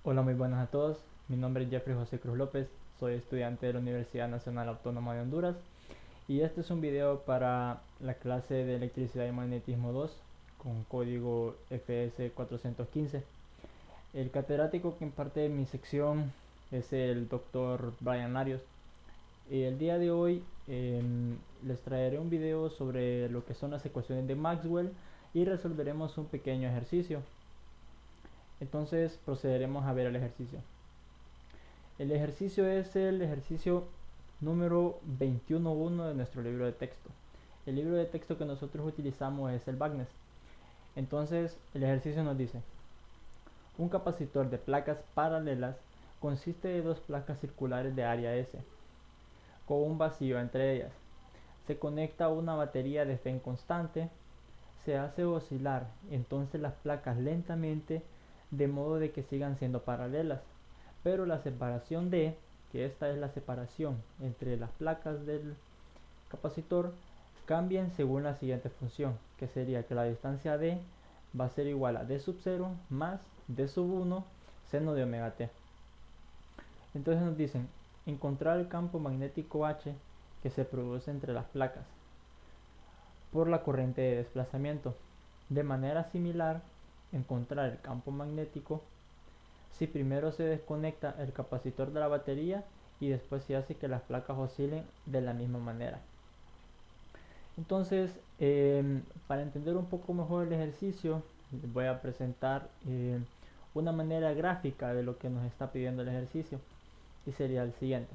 Hola, muy buenas a todos. Mi nombre es Jeffrey José Cruz López. Soy estudiante de la Universidad Nacional Autónoma de Honduras y este es un video para la clase de electricidad y magnetismo 2 con código FS415. El catedrático que imparte mi sección es el doctor Brian Larios. Y el día de hoy les traeré un video sobre lo que son las ecuaciones de Maxwell y resolveremos un pequeño ejercicio. Entonces procederemos a ver el ejercicio. El ejercicio es el ejercicio número 21.1 de nuestro libro de texto. El libro de texto que nosotros utilizamos es el Bagnes. Entonces el ejercicio nos dice, un capacitor de placas paralelas consiste de dos placas circulares de área S, con un vacío entre ellas. Se conecta a una batería de fe constante, se hace oscilar entonces las placas lentamente de modo de que sigan siendo paralelas, pero la separación D, que esta es la separación entre las placas del capacitor, cambian según la siguiente función, que sería que la distancia D va a ser igual a D sub 0 más D sub 1 seno de omega t. Entonces nos dicen encontrar el campo magnético H que se produce entre las placas por la corriente de desplazamiento. De manera similar, encontrar el campo magnético si primero se desconecta el capacitor de la batería y después se hace que las placas oscilen de la misma manera. Entonces, para entender un poco mejor el ejercicio, les voy a presentar una manera gráfica de lo que nos está pidiendo el ejercicio y sería el siguiente.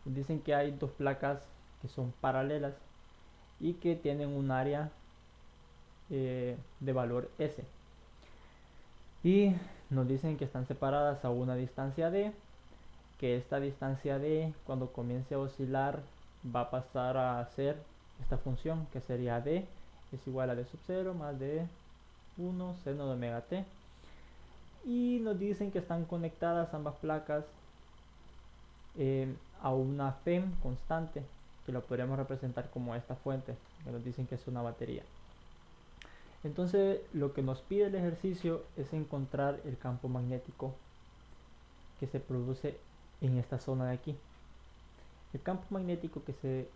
Dicen que hay dos placas que son paralelas y que tienen un área de valor S y nos dicen que están separadas a una distancia D, que esta distancia D cuando comience a oscilar va a pasar a ser esta función que sería D es igual a D sub 0 más D 1 seno de omega t, y nos dicen que están conectadas ambas placas a una FEM constante que lo podríamos representar como esta fuente que nos dicen que es una batería. Entonces lo que nos pide el ejercicio es encontrar el campo magnético que se produce en esta zona de aquí. El campo magnético que se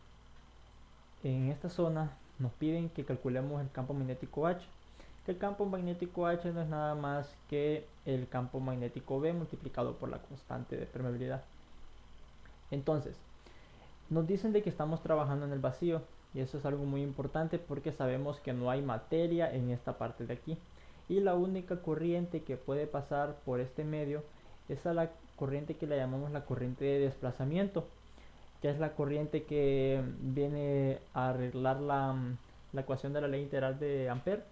en esta zona nos piden que calculemos el campo magnético H, que el campo magnético H no es nada más que el campo magnético B multiplicado por la constante de permeabilidad. Entonces, nos dicen de que estamos trabajando en el vacío y eso es algo muy importante porque sabemos que no hay materia en esta parte de aquí y la única corriente que puede pasar por este medio es a la corriente que le llamamos la corriente de desplazamiento, que es la corriente que viene a arreglar la ecuación de la ley integral de Ampere,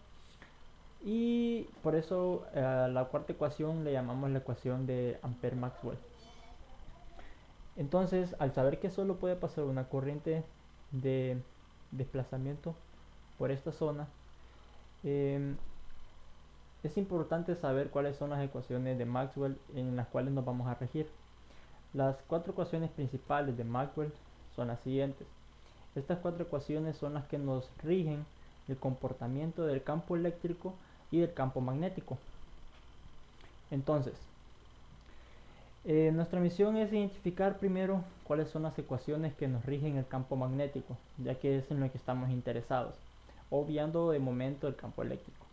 y por eso la cuarta ecuación le llamamos la ecuación de Ampere-Maxwell. Entonces, al saber que solo puede pasar una corriente de desplazamiento por esta zona, eh, es importante saber cuáles son las ecuaciones de Maxwell en las cuales nos vamos a regir. Las cuatro ecuaciones principales de Maxwell son las siguientes. Estas cuatro ecuaciones son las que nos rigen el comportamiento del campo eléctrico y del campo magnético. Entonces, nuestra misión es identificar primero cuáles son las ecuaciones que nos rigen el campo magnético, ya que es en lo que estamos interesados, obviando de momento el campo eléctrico.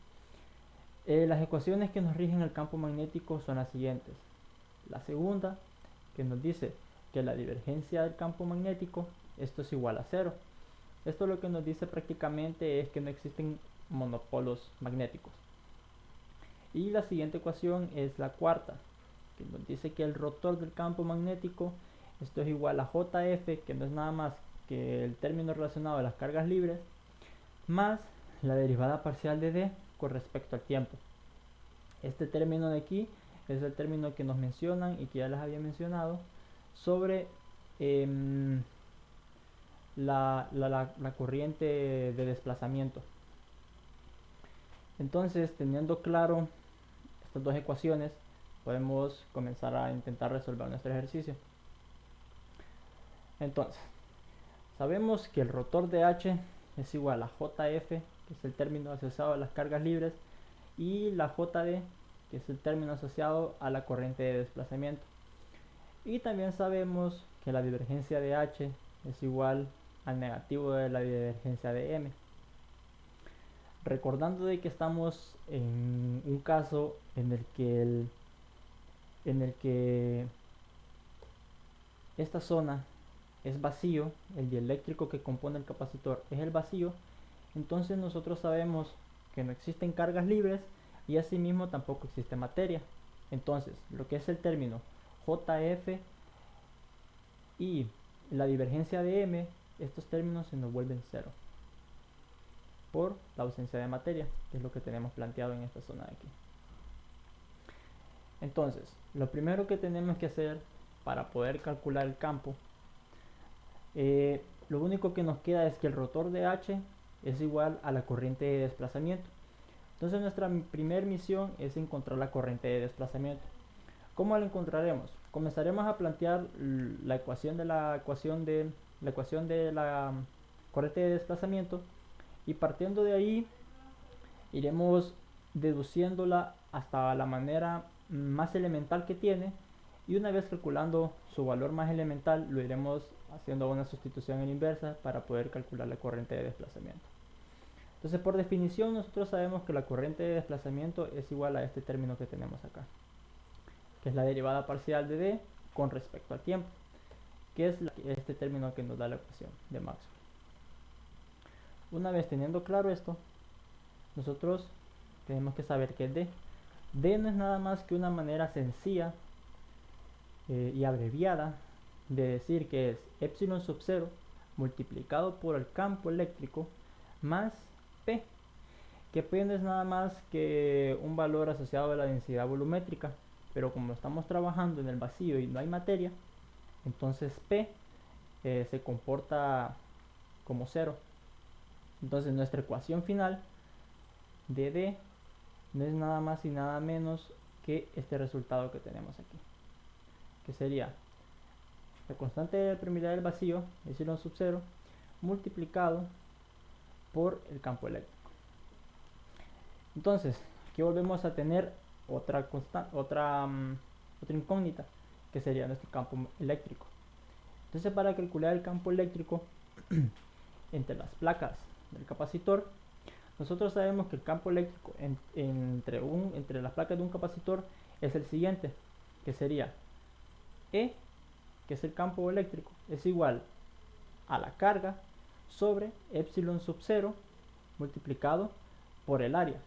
Las ecuaciones que nos rigen el campo magnético son las siguientes. La segunda, que nos dice que la divergencia del campo magnético, esto es igual a cero. Esto lo que nos dice prácticamente es que no existen monopolos magnéticos. Y la siguiente ecuación es la cuarta, que nos dice que el rotor del campo magnético, esto es igual a JF, que no es nada más que el término relacionado a las cargas libres, más la derivada parcial de D con respecto al tiempo. Este término de aquí es el término que nos mencionan y que ya les había mencionado sobre eh, la corriente de desplazamiento. Entonces, teniendo claro estas dos ecuaciones, podemos comenzar a intentar resolver nuestro ejercicio. Entonces, sabemos que el rotor de H es igual a JF, que es el término asociado a las cargas libres, y la JD, que es el término asociado a la corriente de desplazamiento. Y también sabemos que la divergencia de H es igual al negativo de la divergencia de M. Recordando de que estamos en un caso en el que esta zona es vacío, el dieléctrico que compone el capacitor es el vacío, entonces nosotros sabemos que no existen cargas libres y asimismo tampoco existe materia. Entonces, lo que es el término JF y la divergencia de M, estos términos se nos vuelven cero por la ausencia de materia, que es lo que tenemos planteado en esta zona de aquí. Entonces, lo primero que tenemos que hacer para poder calcular el campo, lo único que nos queda es que el rotor de H es igual a la corriente de desplazamiento. Entonces nuestra primera misión es encontrar la corriente de desplazamiento. ¿Cómo la encontraremos? Comenzaremos a plantear la ecuación de la corriente de desplazamiento, y partiendo de ahí iremos deduciéndola hasta la manera más elemental que tiene, y una vez calculando su valor más elemental lo iremos haciendo una sustitución en inversa para poder calcular la corriente de desplazamiento. Entonces, por definición, nosotros sabemos que la corriente de desplazamiento es igual a este término que tenemos acá, que es la derivada parcial de D con respecto al tiempo, que es este término que nos da la ecuación de Maxwell. Una vez teniendo claro esto, nosotros tenemos que saber que D. D no es nada más que una manera sencilla y abreviada de decir que es epsilon sub 0 multiplicado por el campo eléctrico más P, que P no es nada más que un valor asociado a la densidad volumétrica, pero como estamos trabajando en el vacío y no hay materia, entonces P se comporta como 0. Entonces nuestra ecuación final de D no es nada más y nada menos que este resultado que tenemos aquí, que sería la constante de permeabilidad del vacío, epsilon sub 0, multiplicado por el campo eléctrico. Entonces, aquí volvemos a tener otra incógnita, que sería nuestro campo eléctrico. Entonces, para calcular el campo eléctrico entre las placas del capacitor, nosotros sabemos que el campo eléctrico entre las placas de un capacitor es el siguiente, que sería E, que es el campo eléctrico, es igual a la carga sobre epsilon sub 0 multiplicado por el área.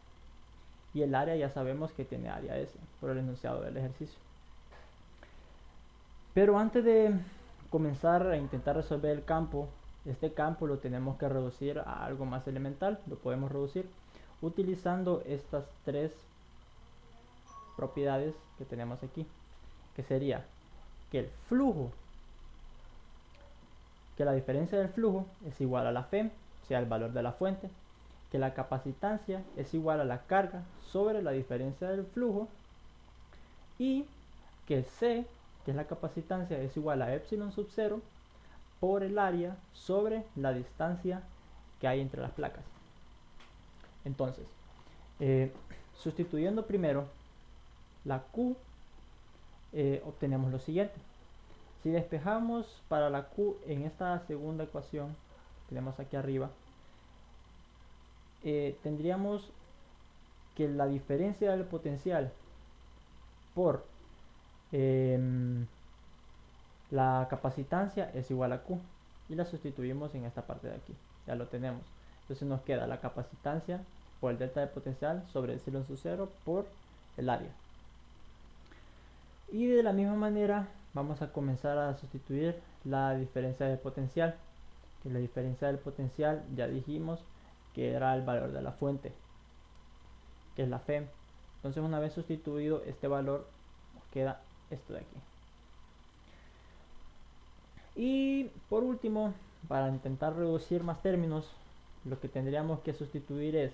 Y el área ya sabemos que tiene área S por el enunciado del ejercicio. Pero antes de comenzar a intentar resolver el campo, este campo lo tenemos que reducir a algo más elemental. Lo podemos reducir utilizando estas tres propiedades que tenemos aquí, que sería que el flujo, que la diferencia del flujo es igual a la F, o sea, el valor de la fuente, que la capacitancia es igual a la carga sobre la diferencia del flujo, y que C, que es la capacitancia, es igual a epsilon sub 0 por el área sobre la distancia que hay entre las placas. Entonces, sustituyendo primero la Q, obtenemos lo siguiente. Si despejamos para la Q en esta segunda ecuación que tenemos aquí arriba, tendríamos que la diferencia del potencial por la capacitancia es igual a Q, y la sustituimos en esta parte de aquí, ya lo tenemos. Entonces nos queda la capacitancia por el delta de potencial sobre epsilon sub 0 por el área. Y de la misma manera vamos a comenzar a sustituir la diferencia de potencial, que la diferencia del potencial ya dijimos que era el valor de la fuente, que es la F. Entonces, una vez sustituido este valor, nos queda esto de aquí. Y por último, para intentar reducir más términos, lo que tendríamos que sustituir es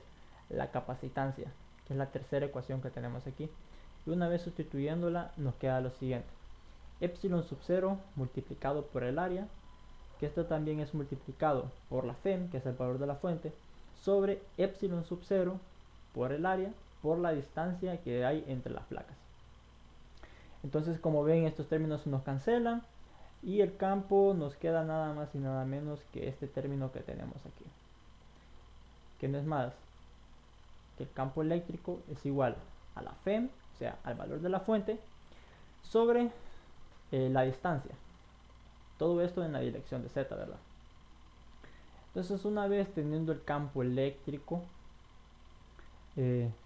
la capacitancia, que es la tercera ecuación que tenemos aquí. Y una vez sustituyéndola, nos queda lo siguiente: epsilon sub 0 multiplicado por el área, que esto también es multiplicado por la F, que es el valor de la fuente, sobre epsilon sub 0 por el área, por la distancia que hay entre las placas. Entonces, como ven, estos términos nos cancelan y el campo nos queda nada más y nada menos que este término que tenemos aquí, que no es más que el campo eléctrico es igual a la FEM, o sea, al valor de la fuente, sobre la distancia. Todo esto en la dirección de Z, ¿verdad? Entonces, una vez teniendo el campo eléctrico,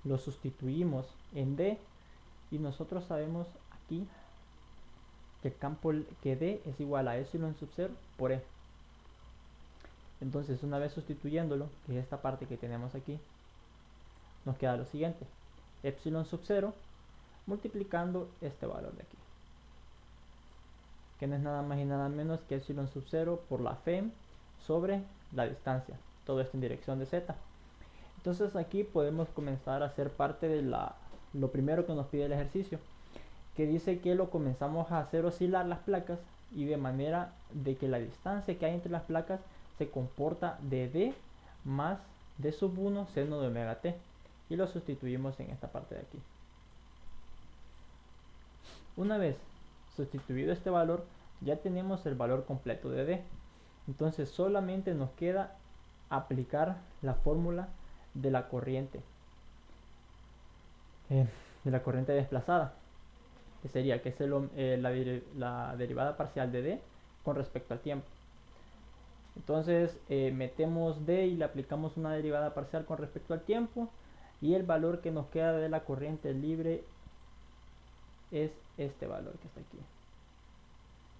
lo sustituimos en D y nosotros sabemos aquí que el campo que D es igual a epsilon sub 0 por E. Entonces, una vez sustituyéndolo, que es esta parte que tenemos aquí, nos queda lo siguiente: epsilon sub 0 multiplicando este valor de aquí, que no es nada más y nada menos que epsilon sub 0 por la FEM sobre la distancia, todo esto en dirección de Z. Entonces aquí podemos comenzar a hacer parte de lo primero que nos pide el ejercicio, que dice que lo comenzamos a hacer oscilar las placas y de manera de que la distancia que hay entre las placas se comporta de D más D sub 1 seno de omega t, y lo sustituimos en esta parte de aquí. Una vez sustituido este valor, ya tenemos el valor completo de D. Entonces solamente nos queda aplicar la fórmula de la corriente desplazada, que sería que es la derivada parcial de D con respecto al tiempo. Entonces metemos D y le aplicamos una derivada parcial con respecto al tiempo, y el valor que nos queda de la corriente libre es este valor que está aquí,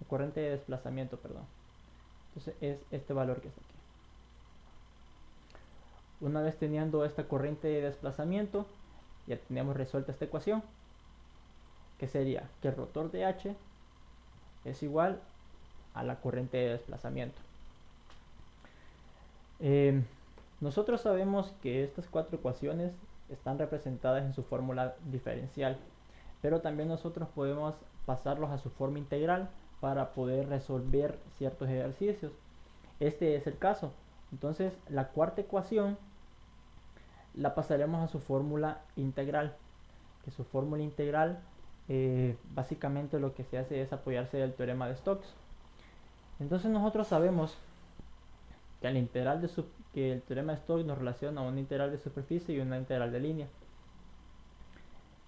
la corriente de desplazamiento, perdón. Entonces es este valor que está aquí. Una vez teniendo esta corriente de desplazamiento, ya tenemos resuelta esta ecuación, que sería que el rotor de H es igual a la corriente de desplazamiento. Nosotros sabemos que estas cuatro ecuaciones están representadas en su fórmula diferencial, pero también nosotros podemos pasarlos a su forma integral para poder resolver ciertos ejercicios. Este es el caso. Entonces la cuarta ecuación la pasaremos a su fórmula integral, que su fórmula integral básicamente lo que se hace es apoyarse del teorema de Stokes. Entonces nosotros sabemos que el teorema de Stokes nos relaciona una integral de superficie y una integral de línea.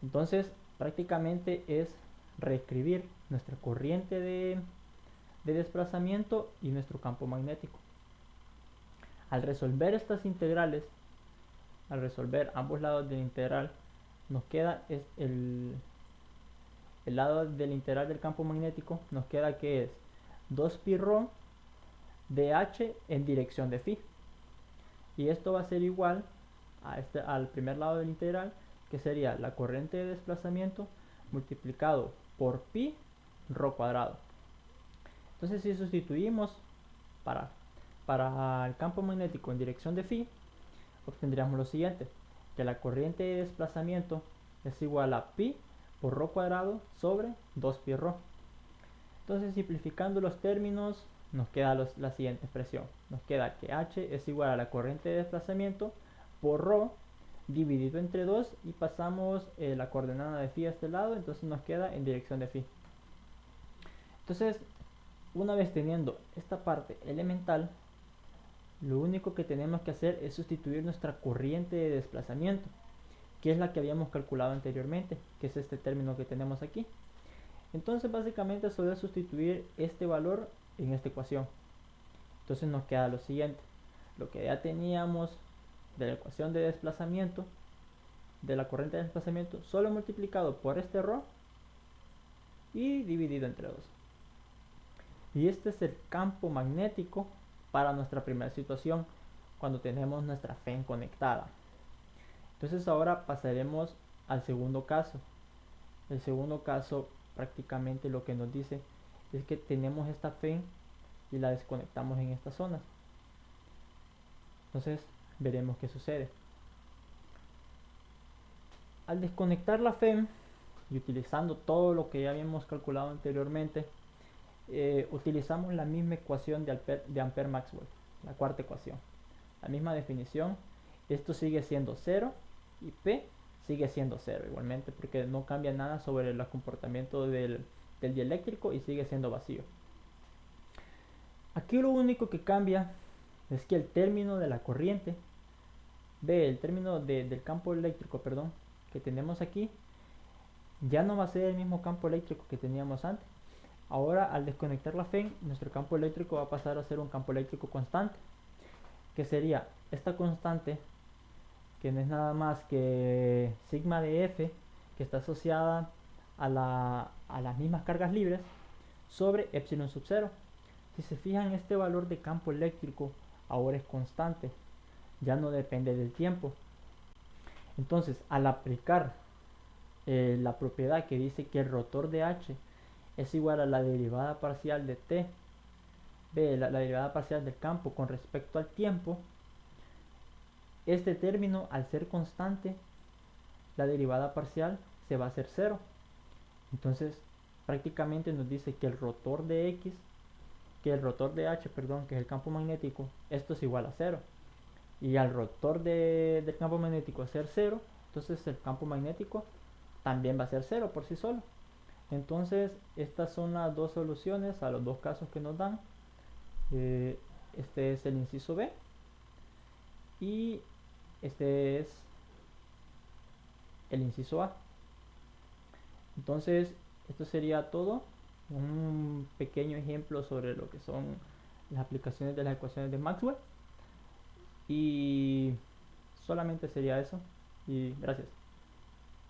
Entonces prácticamente es reescribir nuestra corriente de desplazamiento y nuestro campo magnético. Al resolver estas integrales, al resolver ambos lados de la integral, nos queda el lado de la integral del campo magnético, nos queda que es 2πρ de H en dirección de phi, y esto va a ser igual al primer lado de la integral, que sería la corriente de desplazamiento multiplicado por pi ρ cuadrado. Entonces si sustituimos para el campo magnético en dirección de phi, obtendríamos lo siguiente: que la corriente de desplazamiento es igual a pi por ρ cuadrado sobre 2πρ. Entonces, simplificando los términos, nos queda la siguiente expresión. Nos queda que H es igual a la corriente de desplazamiento por ρ dividido entre 2, y pasamos la coordenada de phi a este lado, entonces nos queda en dirección de phi. Entonces, una vez teniendo esta parte elemental, lo único que tenemos que hacer es sustituir nuestra corriente de desplazamiento, que es la que habíamos calculado anteriormente, que es este término que tenemos aquí. Entonces básicamente solo es sustituir este valor en esta ecuación. Entonces nos queda lo siguiente: lo que ya teníamos de la ecuación de desplazamiento, de la corriente de desplazamiento, solo multiplicado por este ρ y dividido entre 2. Y este es el campo magnético para nuestra primera situación, cuando tenemos nuestra FEM conectada. Entonces ahora pasaremos al segundo caso. El segundo caso prácticamente lo que nos dice es que tenemos esta FEM y la desconectamos en estas zonas. Entonces veremos qué sucede. Al desconectar la FEM y utilizando todo lo que ya habíamos calculado anteriormente, utilizamos la misma ecuación de Ampère-Maxwell, la cuarta ecuación, la misma definición. Esto sigue siendo 0 y P sigue siendo cero igualmente, porque no cambia nada sobre el comportamiento del dieléctrico y sigue siendo vacío. Aquí lo único que cambia es que el término de la corriente, el término del campo eléctrico, perdón, que tenemos aquí, ya no va a ser el mismo campo eléctrico que teníamos antes. Ahora, al desconectar la FEN, nuestro campo eléctrico va a pasar a ser un campo eléctrico constante, que sería esta constante, que no es nada más que sigma de F, que está asociada a las mismas cargas libres, sobre epsilon sub 0. Si se fijan, este valor de campo eléctrico ahora es constante, ya no depende del tiempo. Entonces, al aplicar la propiedad que dice que el rotor de H es igual a la derivada parcial de T, la derivada parcial del campo con respecto al tiempo, este término, al ser constante, la derivada parcial se va a hacer 0. Entonces, prácticamente nos dice que el rotor de X, que el rotor de H, perdón, que es el campo magnético, esto es igual a 0. Y al rotor del campo magnético ser 0, entonces el campo magnético también va a ser 0 por sí solo. Entonces, estas son las dos soluciones a los dos casos que nos dan. Este es el inciso B y este es el inciso A. Entonces, esto sería todo. Un pequeño ejemplo sobre lo que son las aplicaciones de las ecuaciones de Maxwell. Y solamente sería eso. Y gracias.